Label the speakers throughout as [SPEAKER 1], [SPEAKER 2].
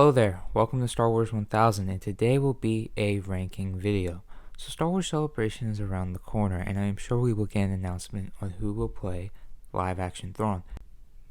[SPEAKER 1] Hello there, welcome to Star Wars 1000, and today will be a ranking video. So Star Wars Celebration is around the corner, and I am sure we will get an announcement on who will play live-action Thrawn.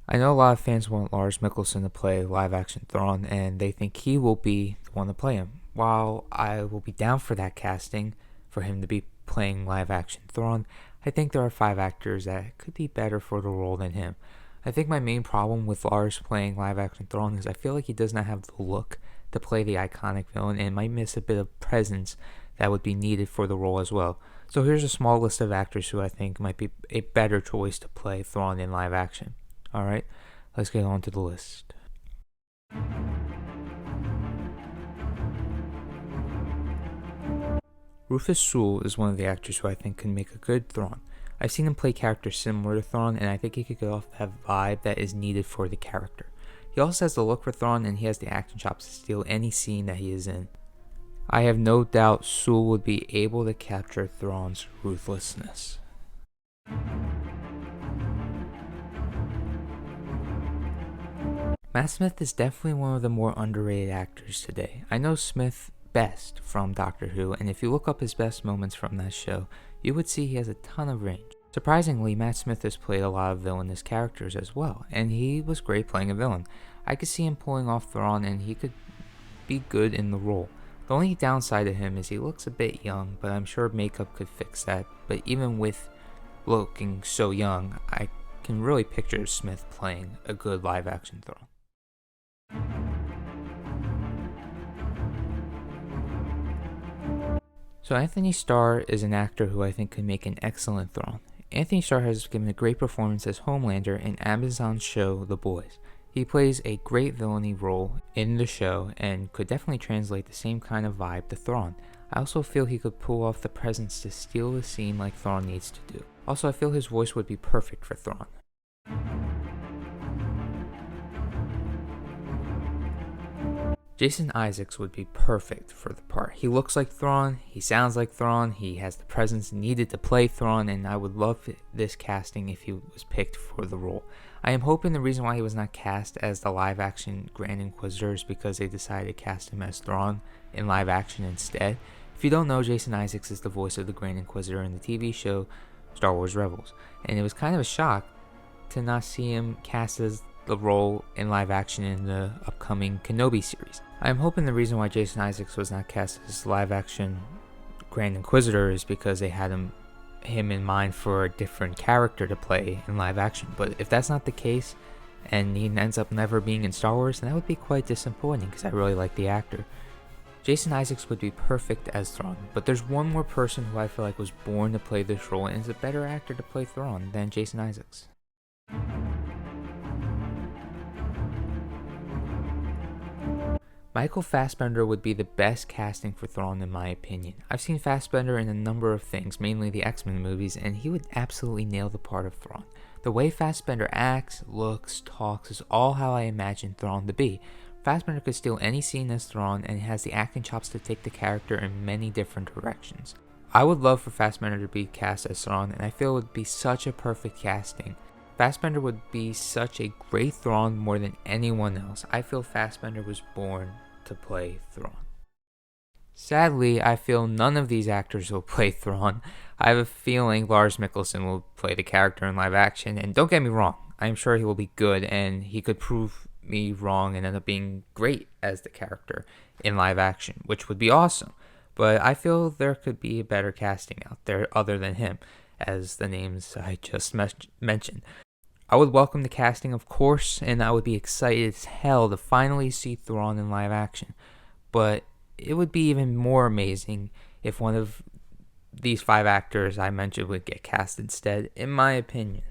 [SPEAKER 1] I know a lot of fans want Lars Mikkelsen to play live-action Thrawn, and they think he will be the one to play him. While I will be down for that casting, for him to be playing live-action Thrawn, I think there are 5 actors that could be better for the role than him. I think my main problem with Lars playing live-action Thrawn is I feel like he does not have the look to play the iconic villain and might miss a bit of presence that would be needed for the role as well. So here's a small list of actors who I think might be a better choice to play Thrawn in live action. Alright, let's get on to the list. Rufus Sewell is one of the actors who I think can make a good Thrawn. I've seen him play characters similar to Thrawn, and I think he could get off that vibe that is needed for the character. He also has the look for Thrawn, and he has the acting chops to steal any scene that he is in. I have no doubt Sewell would be able to capture Thrawn's ruthlessness. Matt Smith is definitely one of the more underrated actors today. I know Smith best from Doctor Who, and if you look up his best moments from that show, you would see he has a ton of range. Surprisingly, Matt Smith has played a lot of villainous characters as well, and he was great playing a villain. I could see him pulling off Thrawn, and he could be good in the role. The only downside to him is he looks a bit young, but I'm sure makeup could fix that. But even with looking so young, I can really picture Smith playing a good live-action Thrawn. So Anthony Starr is an actor who I think could make an excellent Thrawn. Anthony Starr has given a great performance as Homelander in Amazon's show The Boys. He plays a great villainy role in the show and could definitely translate the same kind of vibe to Thrawn. I also feel he could pull off the presence to steal the scene like Thrawn needs to do. Also, I feel his voice would be perfect for Thrawn. Jason Isaacs would be perfect for the part. He looks like Thrawn, he sounds like Thrawn, he has the presence needed to play Thrawn, and I would love this casting if he was picked for the role. I am hoping the reason why he was not cast as the live-action Grand Inquisitor is because they decided to cast him as Thrawn in live action instead. If you don't know, Jason Isaacs is the voice of the Grand Inquisitor in the TV show Star Wars Rebels, and it was kind of a shock to not see him cast as the role in live action in the upcoming Kenobi series. I'm hoping the reason why Jason Isaacs was not cast as live action Grand Inquisitor is because they had him in mind for a different character to play in live action. But if that's not the case and he ends up never being in Star Wars, then that would be quite disappointing because I really like the actor. Jason Isaacs would be perfect as Thrawn, but there's one more person who I feel like was born to play this role and is a better actor to play Thrawn than Jason Isaacs. Michael Fassbender would be the best casting for Thrawn in my opinion. I've seen Fassbender in a number of things, mainly the X-Men movies, and he would absolutely nail the part of Thrawn. The way Fassbender acts, looks, talks is all how I imagine Thrawn to be. Fassbender could steal any scene as Thrawn and has the acting chops to take the character in many different directions. I would love for Fassbender to be cast as Thrawn, and I feel it would be such a perfect casting. Fassbender would be such a great Thrawn more than anyone else. I feel Fassbender was born to play Thrawn. Sadly, I feel none of these actors will play Thrawn. I have a feeling Lars Mikkelsen will play the character in live action, and don't get me wrong, I'm sure he will be good and he could prove me wrong and end up being great as the character in live action, which would be awesome. But I feel there could be a better casting out there other than him, as the names I just mentioned. I would welcome the casting, of course, and I would be excited as hell to finally see Thrawn in live action. But it would be even more amazing if one of these 5 actors I mentioned would get cast instead, in my opinion.